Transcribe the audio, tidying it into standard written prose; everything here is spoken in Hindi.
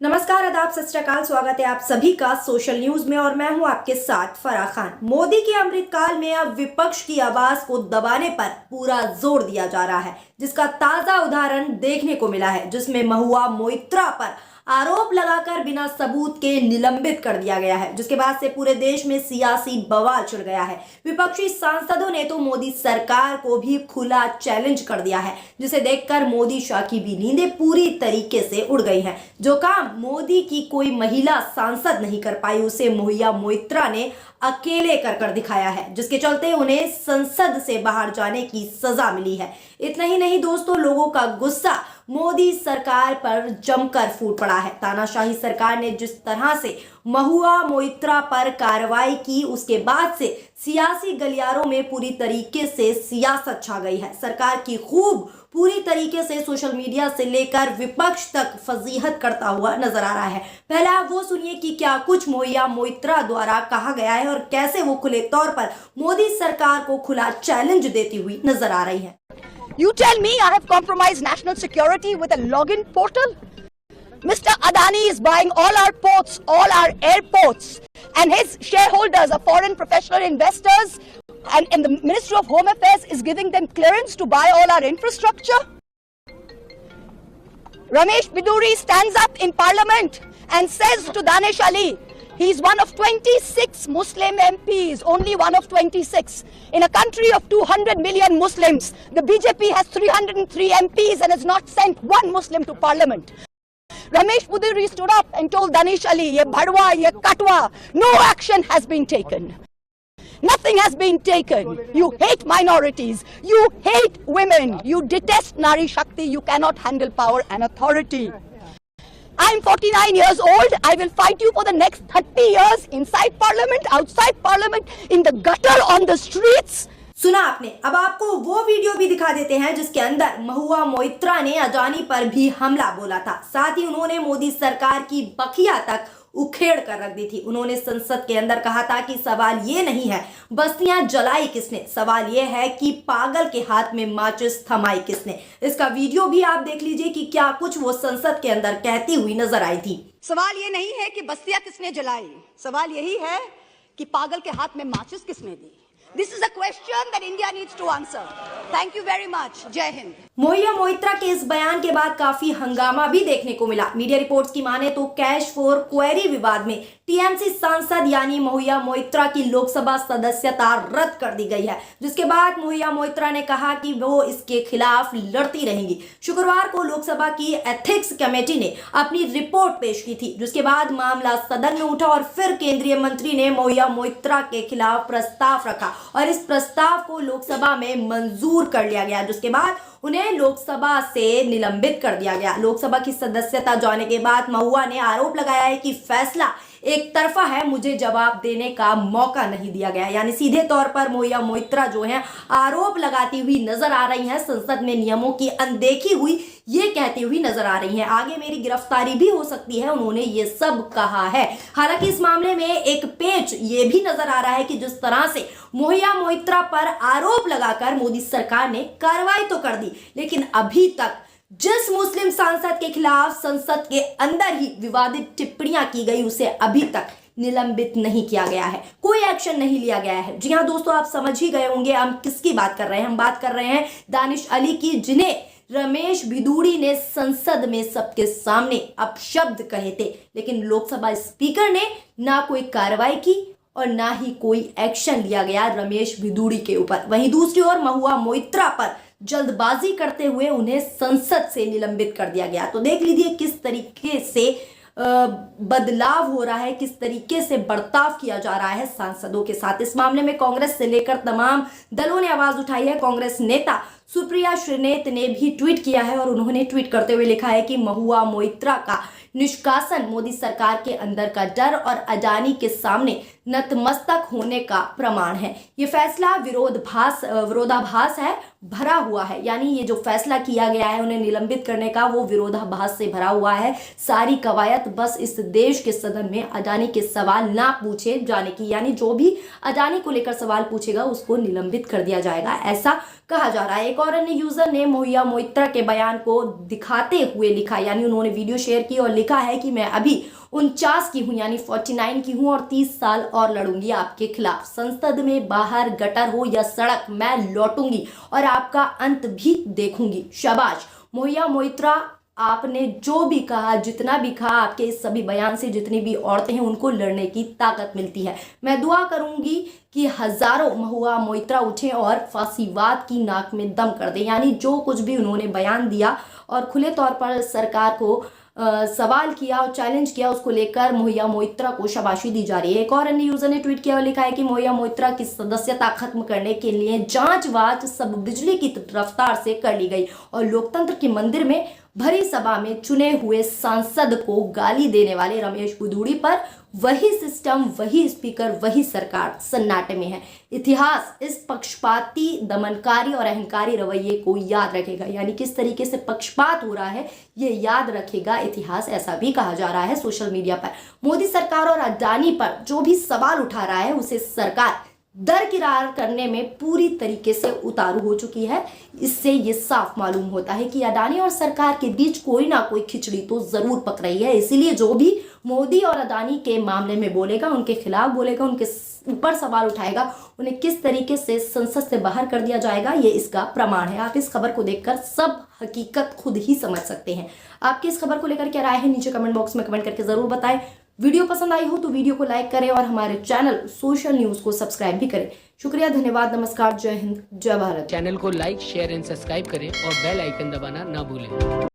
नमस्कार, आदाब, सत श्री अकाल। स्वागत है आप सभी का सोशल न्यूज में और मैं हूं आपके साथ फराह खान। मोदी के अमृतकाल में अब विपक्ष की आवाज को दबाने पर पूरा जोर दिया जा रहा है, जिसका ताजा उदाहरण देखने को मिला है, जिसमें महुआ मोइत्रा पर आरोप लगाकर बिना सबूत के निलंबित कर दिया गया है, जिसके बाद से पूरे देश में सियासी बवाल छिड़ गया है। विपक्षी सांसदों ने तो मोदी सरकार को भी खुला चैलेंज कर दिया है, जिसे देखकर मोदी शाह की भी नींदें पूरी तरीके से उड़ गई हैं। जो काम मोदी की कोई महिला सांसद नहीं कर पाई, उसे महुआ मोइत्रा ने अकेले कर दिखाया है, जिसके चलते उन्हें संसद से बाहर जाने की सजा मिली है। इतना ही नहीं दोस्तों, लोगों का गुस्सा मोदी सरकार पर जमकर फूट पड़ा है। तानाशाही सरकार ने जिस तरह से महुआ मोइत्रा पर कार्रवाई की, उसके बाद से सियासी गलियारों में पूरी तरीके से सियासत छा गई है। सरकार की खूब पूरी तरीके से सोशल मीडिया से लेकर विपक्ष तक फजीहत करता हुआ नजर आ रहा है। पहले आप वो सुनिए कि क्या कुछ महुआ मोइत्रा द्वारा कहा गया है और कैसे वो खुले तौर पर मोदी सरकार को खुला चैलेंज देती हुई नजर आ रही है। You tell me I have compromised national security with a login portal? Mr. Adani is buying all our ports, all our airports, and his shareholders are foreign professional investors, and the Ministry of Home Affairs is giving them clearance to buy all our infrastructure. Ramesh Biduri stands up in Parliament and says to Danish Ali, he's one of 26 Muslim MPs, only one of 26. In a country of 200 million Muslims, the BJP has 303 MPs and has not sent one Muslim to Parliament. Ramesh Biduri stood up and told Danish Ali, ye bhadwa, ye katwa, no action has been taken. Nothing has been taken. You hate minorities. You hate women. You detest Nari Shakti. You cannot handle power and authority. I'm 49 years old. I will fight you for the next 30 years inside parliament, outside parliament, in the gutter, on the streets. सुना आपने। अब आपको वो वीडियो भी दिखा देते हैं जिसके अंदर महुआ मोइत्रा ने अडानी पर भी हमला बोला था। साथ ही उन्होंने मोदी सरकार की बखिया तक उखेड़ कर रख दी थी। उन्होंने संसद के अंदर कहा था कि सवाल ये नहीं है बस्तियां जलाई किसने, सवाल ये है कि पागल के हाथ में माचिस थमाई किसने। इसका वीडियो भी आप देख लीजिए कि क्या कुछ वो संसद के अंदर कहती हुई नजर आई थी। सवाल ये नहीं है कि बस्तियां किसने जलाई, सवाल यही है कि पागल के हाथ में माचिस किसने दी। This is a question that India needs to answer. Thank you very much. जय हिंद। महुआ मोइत्रा के इस बयान के बाद काफी हंगामा भी देखने को मिला। मीडिया रिपोर्ट्स की माने तो कैश फॉर क्वेरी विवाद में टीएमसी सांसद यानी महुआ मोइत्रा की लोकसभा सदस्यता रद्द कर दी गई है, जिसके बाद महुआ मोइत्रा ने कहा कि वो इसके खिलाफ लड़ती रहेंगी। शुक्रवार को लोकसभा की एथिक्स कमेटी ने अपनी रिपोर्ट पेश की थी, जिसके बाद मामला सदन में उठा और फिर केंद्रीय मंत्री ने महुआ मोइत्रा के खिलाफ प्रस्ताव रखा और इस प्रस्ताव को लोकसभा में मंजूर कर लिया गया, जिसके बाद उन्हें लोकसभा से निलंबित कर दिया गया। लोकसभा की सदस्यता जाने के बाद महुआ ने आरोप लगाया है कि फैसला एक तरफा है, मुझे जवाब देने का मौका नहीं दिया गया। यानी सीधे तौर पर महुआ मोइत्रा जो है आरोप लगाती हुई नजर आ रही हैं, संसद में नियमों की अनदेखी हुई ये कहती हुई नजर आ रही हैं। आगे मेरी गिरफ्तारी भी हो सकती है, उन्होंने ये सब कहा है। हालांकि इस मामले में एक पेच ये भी नजर आ रहा है कि जिस तरह से महुआ मोइत्रा पर आरोप लगाकर मोदी सरकार ने कार्रवाई तो कर दी, लेकिन अभी तक जिस मुस्लिम सांसद के खिलाफ संसद के अंदर ही विवादित टिप्पणियां की गई, उसे अभी तक निलंबित नहीं किया गया है, कोई एक्शन नहीं लिया गया है। जी हाँ दोस्तों, आप समझ ही गए होंगे हम किसकी बात कर रहे हैं। हम बात कर रहे हैं दानिश अली की, जिन्हें रमेश भिदुड़ी ने संसद में सबके सामने अपशब्द कहे थे, लेकिन लोकसभा स्पीकर ने ना कोई कार्रवाई की और ना ही कोई एक्शन लिया गया रमेश भिदुड़ी के ऊपर। वहीं दूसरी ओर महुआ मोइत्रा पर जल्दबाजी करते हुए उन्हें संसद से निलंबित कर दिया गया। तो देख लीजिए किस तरीके से बदलाव हो रहा है, किस तरीके से बर्ताव किया जा रहा है सांसदों के साथ। इस मामले में कांग्रेस से लेकर तमाम दलों ने आवाज उठाई है। कांग्रेस नेता सुप्रिया श्रीनेत ने भी ट्वीट किया है और उन्होंने ट्वीट करते हुए लिखा है कि महुआ मोइत्रा का निष्कासन मोदी सरकार के अंदर का डर और अडानी के सामने नतमस्तक होने का प्रमाण है। ये फैसला विरोधाभास है, भरा हुआ है। यानी ये जो फैसला किया गया है उन्हें निलंबित करने का, वो विरोधाभास से भरा हुआ है। सारी कवायद बस इस देश के सदन में अडानी के सवाल ना पूछे जाने की, यानी जो भी अडानी को लेकर सवाल पूछेगा उसको निलंबित कर दिया जाएगा, ऐसा कहा जा रहा है। एक और अन्य यूजर ने महुआ मोइत्रा के बयान को दिखाते हुए लिखा, यानी उन्होंने वीडियो शेयर की और लिखा है कि मैं अभी 49 की हूं, यानी 49 की हूं और 30 साल और लड़ूंगी आपके खिलाफ। संसद में बाहर गटर हो या सड़क, मैं लौटूंगी और आपका अंत भी देखूंगी। शाबाश महुआ मोइत्रा, आपने जो भी कहा, जितना भी कहा, आपके इस सभी बयान से जितनी भी औरतें हैं उनको लड़ने की ताकत मिलती है। मैं दुआ करूंगी कि हजारों महुआ मोइत्रा उठें और फांसीवाद की नाक में दम कर दें। यानी जो कुछ भी उन्होंने बयान दिया और खुले तौर पर सरकार को सवाल किया और चैलेंज किया, उसको लेकर महुआ मोइत्रा को शाबाशी दी जा रही है। एक और अन्य यूजर ने ट्वीट किया और लिखा है कि महुआ मोइत्रा की सदस्यता खत्म करने के लिए जांच सब बिजली की रफ्तार से कर ली गई और लोकतंत्र के मंदिर में भरी सभा में चुने हुए सांसद को गाली देने वाले रमेश बुधूड़ी पर वही सिस्टम, वही स्पीकर, वही सरकार सन्नाटे में है। इतिहास इस पक्षपाती, दमनकारी और अहंकारी रवैये को याद रखेगा। यानी किस तरीके से पक्षपात हो रहा है ये याद रखेगा इतिहास, ऐसा भी कहा जा रहा है सोशल मीडिया पर। मोदी सरकार और अडानी पर जो भी सवाल उठा रहा है उसे सरकार दरकिरार करने में पूरी तरीके से उतारू हो चुकी है। इससे ये साफ मालूम होता है कि अडानी और सरकार के बीच कोई ना कोई खिचड़ी तो जरूर पक रही है। इसीलिए जो भी मोदी और अडानी के मामले में बोलेगा, उनके खिलाफ बोलेगा, उनके ऊपर सवाल उठाएगा, उन्हें किस तरीके से संसद से बाहर कर दिया जाएगा, ये इसका प्रमाण है। आप इस खबर को देखकर सब हकीकत खुद ही समझ सकते हैं। आपकी इस खबर को लेकर क्या राय है नीचे कमेंट बॉक्स में कमेंट करके जरूर बताएं। वीडियो पसंद आई हो तो वीडियो को लाइक करें और हमारे चैनल सोशल न्यूज को सब्सक्राइब भी करें। शुक्रिया, धन्यवाद, नमस्कार, जय हिंद, जय भारत। चैनल को लाइक, शेयर एंड सब्सक्राइब करें और बेल आइकन दबाना ना भूलें।